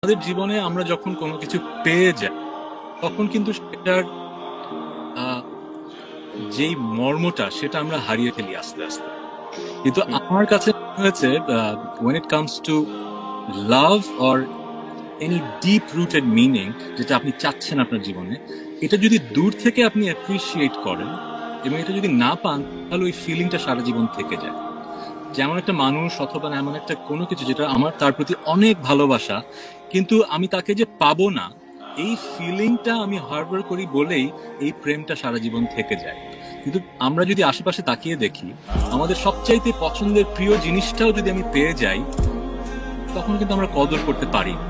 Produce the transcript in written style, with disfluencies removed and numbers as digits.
আমাদের জীবনে আমরা যখন কোনো কিছু পেয়ে যাই তখন কিন্তু সেটার আহ, যেই মর্মটা সেটা আমরা হারিয়ে ফেলি আস্তে আস্তে। কিন্তু হুম, আমার কাছে মনে হয়েছে when it comes to love or any deep rooted meaning যেটা আপনি চাচ্ছেন আপনার জীবনে, এটা যদি দূর থেকে আপনি অ্যাপ্রিসিয়েট করেন এবং এটা যদি না পান, তাহলে ওই ফিলিংটা সারা জীবন থেকে যায়। যেমন একটা মানুষ অথবা এমন একটা কোনো কিছু যেটা আমার তার প্রতি অনেক ভালোবাসা, কিন্তু আমি তাকে যে পাবো না, এই ফিলিংটা আমি হারবার করি বলেই এই প্রেমটা সারা জীবন থেকে যায়। কিন্তু আমরা যদি আশেপাশে তাকিয়ে দেখি, আমাদের সবচাইতে পছন্দের প্রিয় জিনিসটাও যদি আমি পেয়ে যাই, তখন কিন্তু আমরা কদর করতে পারি না।